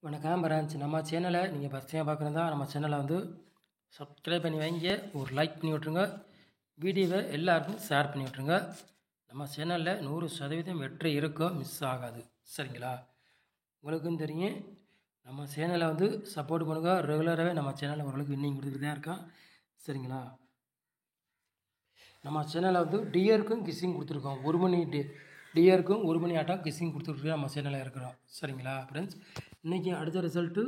வணக்கம் பிரான்ச். நம்ம சேனலை நீங்கள் ஃபஸ்ட் டைம் பார்க்குறதா நம்ம சேனலை வந்து சப்ஸ்கிரைப் பண்ணி வைங்க, ஒரு லைக் பண்ணி விட்ருங்க, வீடியோவை எல்லாருக்கும் ஷேர் பண்ணி விட்ருங்க. நம்ம சேனலில் 100% வெற்றி இருக்கும், மிஸ் ஆகாது. சரிங்களா? உங்களுக்கும் தெரியும், நம்ம சேனலை வந்து சப்போர்ட் பண்ணுங்கள். ரெகுலராகவே நம்ம சேனலில் ஓரளவுக்கு வின்னிங் கொடுத்துட்டு தான் இருக்கோம். சரிங்களா? நம்ம சேனலில் வந்து டியருக்கும் கிஸ்ஸிங் கொடுத்துருக்கோம். 1 மணி டியருக்கும் 1 மணி ஆட்டம் கிஸ்ஸிங் கொடுத்துட்டு நம்ம சேனலில் இருக்கிறோம். சரிங்களா ஃப்ரெண்ட்ஸ்? இன்றைக்கி அடுத்த ரிசல்ட்டு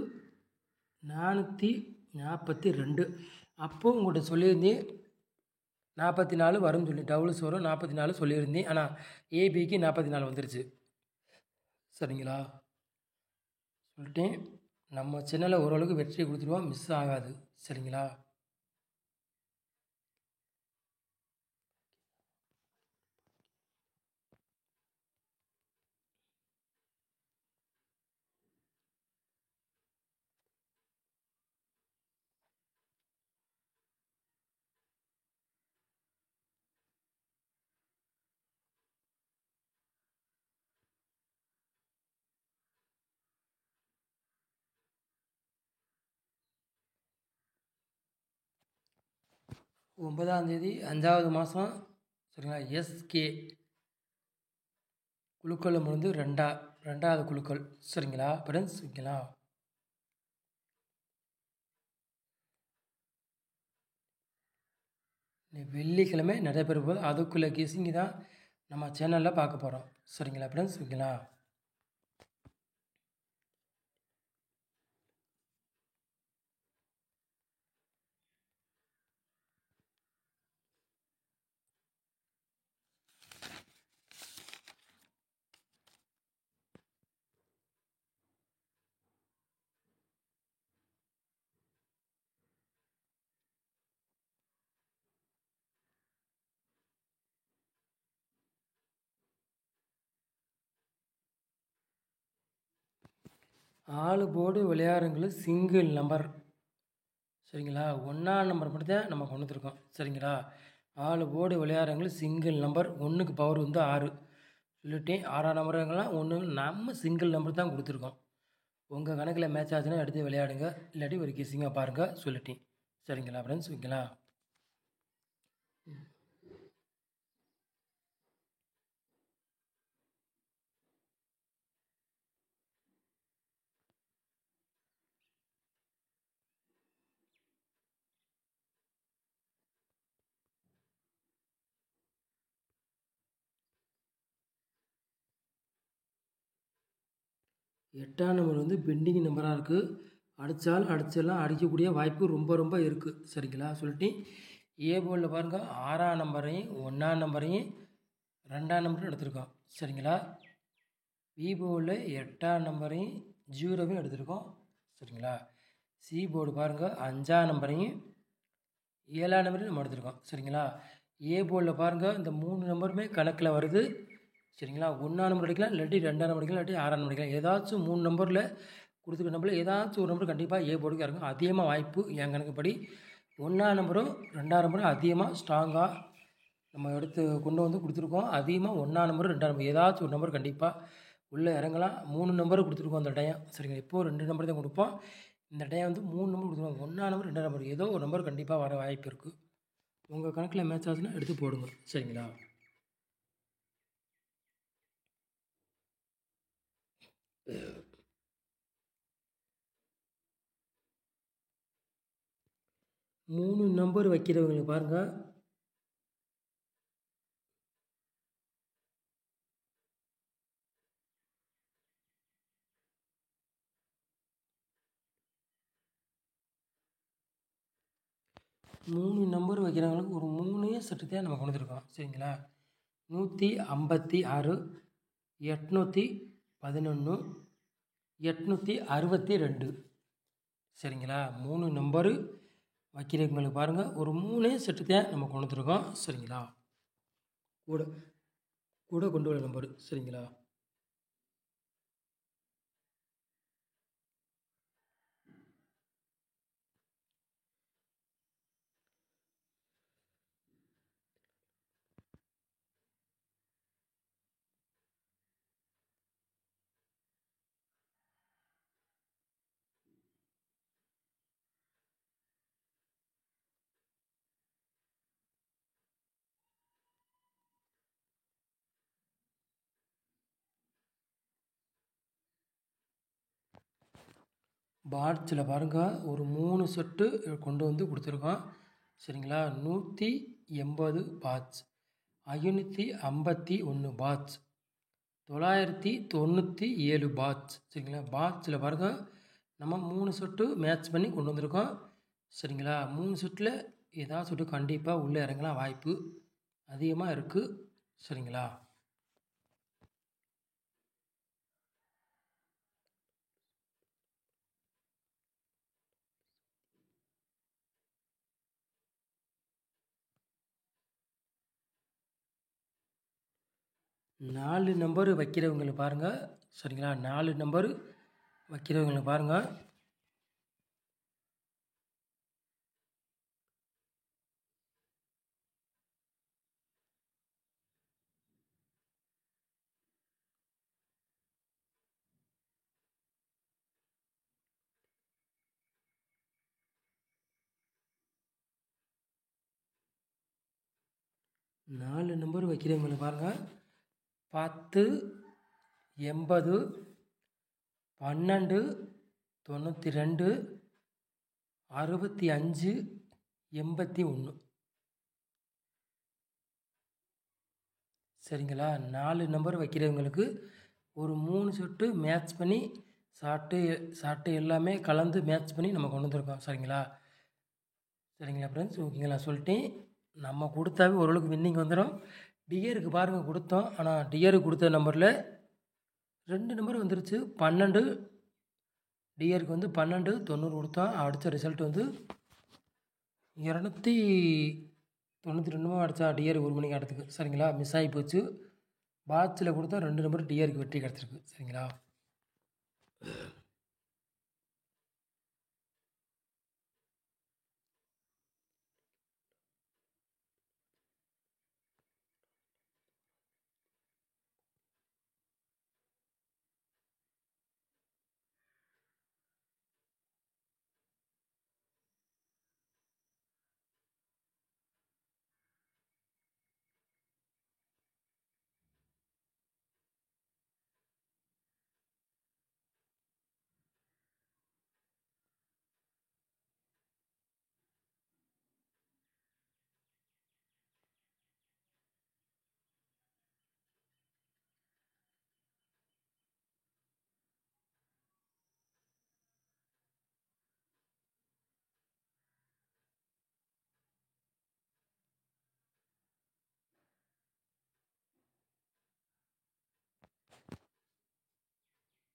442. அப்போது உங்கள்கிட்ட சொல்லியிருந்தேன் 44 வரும்னு சொல்லி, டபுள்ஸ் வரும் 44 சொல்லியிருந்தேன். ஆனால் ஏபிக்கு 44 வந்துருச்சு. சரிங்களா? சொல்லிட்டேன், நம்ம சேனலில் ஓரளவுக்கு வெற்றி கொடுத்துருவோம், மிஸ் ஆகாது. சரிங்களா? ஒன்பதாம் தேதி 5வது மாதம். சரிங்களா? எஸ்கே குழுக்கள் வந்து ரெண்டாவது குழுக்கள். சரிங்களா ஃப்ரெண்ட்ஸ்? ஓகேங்களா? வெள்ளிக்கிழமை நடைபெற போது அதுக்குள்ளே கெஸிங்கு தான் நம்ம சேனலில் பார்க்க போகிறோம். சரிங்களா ஃப்ரெண்ட்ஸ்? ஓகேங்களா? ஆளு போர்டு விளையாடுங்களுக்கு சிங்கிள் நம்பர். சரிங்களா? 1ஆம் நம்பர் மட்டும் தான் நம்ம கொண்டு வந்துருக்கோம். சரிங்களா? ஆளு போர்டு விளையாடுங்களுக்கு சிங்கிள் நம்பர். 1க்கு பவர் வந்து 6 சொல்லிட்டேன். 6ஆம் நம்பருங்கெல்லாம் 1 நம்ம சிங்கிள் நம்பர் தான் கொடுத்துருக்கோம். உங்கள் கணக்கில் மேட்ச் ஆச்சுன்னா எடுத்து விளையாடுங்க, இல்லாட்டி ஒரு கெஸிங்காக பாருங்கள் சொல்லிட்டேன். சரிங்களா ஃப்ரெண்ட்ஸ்? ஓகேங்களா? எட்டாம் நம்பர் வந்து பெண்டிங் நம்பராக இருக்குது. அடிச்சிடலாம், அடிக்கக்கூடிய வாய்ப்பு ரொம்ப இருக்குது. சரிங்களா? சொல்லிட்டு ஏ போர்டில் பாருங்கள், 6ஆம் நம்பரையும் 1ஆம் நம்பரையும் 2ஆம் நம்பரும் எடுத்திருக்கோம். சரிங்களா? பி போர்டில் 8ஆம் நம்பரையும் 0வையும் எடுத்திருக்கோம். சரிங்களா? சி போர்டு பாருங்கள், 5ஆம் நம்பரையும் 7ஆம் நம்பரையும் நம்ம எடுத்திருக்கோம். சரிங்களா? ஏ போர்டில் பாருங்கள், இந்த 3 நம்பருமே கணக்கில் வருது. சரிங்களா? 1ஆம் நம்பர் அடிக்கலாம், இல்லாட்டி 2ஆம் நம்பர் அடிக்கலாம், இல்லாட்டி 6ஆம் நம்பர் அடிக்கலாம். ஏதாச்சும் 3 நம்பரில் கொடுத்துருக்க நம்பரில் ஏதாச்சும் ஒரு நம்பர் கண்டிப்பாக ஏ போர்டுக்கு இறங்கும். அதிகமாக வாய்ப்பு என் கணக்குப்படி 1ஆம் நம்பரும் 2ஆம் நம்பரும் அதிகமாக ஸ்ட்ராங்காக நம்ம எடுத்து கொண்டு வந்து கொடுத்துருக்கோம். அதிகமாக 1ஆம் நம்பரும் 2ஆம் நம்பர் ஏதாச்சும் ஒரு நம்பர் கண்டிப்பாக உள்ளே இறங்கலாம். 3 நம்பர் கொடுத்துருக்கோம் அந்த டைம். சரிங்களா? இப்போது 2 நம்பர் தான் கொடுப்போம். இந்த டைம் வந்து 3 நம்பர் கொடுத்துருவோம். 1ஆம் நம்பர் 2ஆம் நம்பர் ஏதோ ஒரு நம்பர் கண்டிப்பாக வர வாய்ப்பு இருக்குது. உங்கள் கணக்கில் மேட்ச் ஆச்சுன்னா எடுத்து போடுங்க. சரிங்களா? மூணு நம்பர் வைக்கிறவங்களுக்கு பாருங்கள், மூணு நம்பர் வைக்கிறவங்களுக்கு ஒரு 3 செட்டு தான் நம்ம கொண்டு வந்துருக்கோம். சரிங்களா? 156, 811, 862. சரிங்களா? 3 நம்பரு வைக்கிறவங்களுக்கு பாருங்கள், ஒரு 3 செட்டு தான் நம்ம கொண்டு வந்துருக்கோம். சரிங்களா? கூட கூட கொண்டு வர நம்பரு. சரிங்களா? பாட்ஸில் பாருங்கள் ஒரு 3 செட்டு கொண்டு வந்து கொடுத்துருக்கோம். சரிங்களா, 180 பாட்ஸ், 551 பாட்ஸ், 997 பாட்ஸ். சரிங்களா, பாட்ஸில் பாருங்கள் நம்ம 3 செட்டு மேட்ச் பண்ணி கொண்டு வந்திருக்கோம். சரிங்களா, 3 செட்டில் ஏதாவது செட்டு கண்டிப்பாக உள்ளே இறங்கலாம், வாய்ப்பு அதிகமாக இருக்குது. சரிங்களா, நாலு நம்பரு வைக்கிறவங்களுக்கு பாருங்கள். சரிங்களா, 4 நம்பரு வைக்கிறவங்களுக்கு பாருங்கள். நாலு நம்பர் வைக்கிறவங்களுக்கு பாருங்கள். 10, 80, 12, 92, 65, 81. சரிங்களா, 4 நம்பர் வைக்கிறவங்களுக்கு ஒரு 3 செட்டு மேட்ச் பண்ணி ஷார்ட்டு எல்லாமே கலந்து மேட்ச் பண்ணி நம்ம கொண்டு வந்திருக்கோம். சரிங்களா, ஃப்ரெண்ட்ஸ், ஓகேங்களா, சொல்லிட்டேன். நம்ம கொடுத்தாவே ஓரளவுக்கு வின்னிங் வந்துடும். டிஆருக்கு பாருங்கள் கொடுத்தோம், ஆனால் டிஆருக்கு கொடுத்த நம்பரில் 2 நம்பர் வந்துருச்சு. 12 டிஆருக்கு வந்து 12, 90 கொடுத்தோம். அடித்த ரிசல்ட் வந்து 292 அடித்தா டிஆருக்கு 1 மணிக்கு ஆட்டத்துக்கு. சரிங்களா, மிஸ் ஆகி போச்சு. பாட்ஸில் கொடுத்தா 2 நம்பர் டிஆருக்கு வெற்றி கிடச்சிருக்கு. சரிங்களா,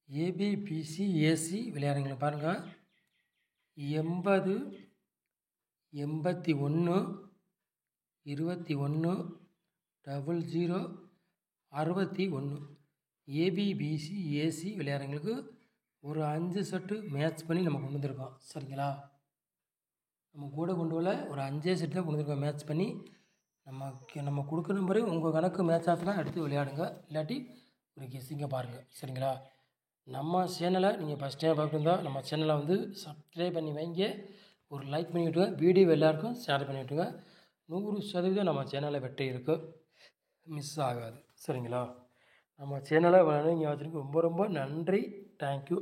ஏபிபிசி ஏசி விளையாடுறவங்களை பாருங்கள். 80, 81, 21, 00, 61. ஏபிபிசி ஏசி விளையாடுறவங்களுக்கு ஒரு 5 செட்டு மேட்ச் பண்ணி நம்ம கொண்டு வந்திருக்கோம். சரிங்களா, நம்ம கூட கொண்டு வரல, ஒரு 5 செட்டு தான் கொண்டு வந்திருக்கோம் மேட்ச் பண்ணி. நம்ம கொடுக்குற நம்பரே உங்கள் கணக்கு மேட்ச் ஆச்சுன்னா எடுத்து விளையாடுங்க, இல்லாட்டி ஒரு கெஸ்ஸிங்கை பாருங்கள். சரிங்களா, நம்ம சேனலை நீங்கள் ஃபஸ்ட் டைம் பார்க்குறதா நம்ம சேனலை வந்து சப்ஸ்கிரைப் பண்ணி வைங்க, ஒரு லைக் பண்ணி விட்டுங்க, வீடியோ எல்லாருக்கும் ஷேர் பண்ணி விட்டுங்க. 100% நம்ம சேனலில் வெற்றி இருக்குது, மிஸ் ஆகாது. சரிங்களா, நம்ம சேனலை நீங்கள் வச்சுருக்கு ரொம்ப ரொம்ப நன்றி. தேங்க்யூ.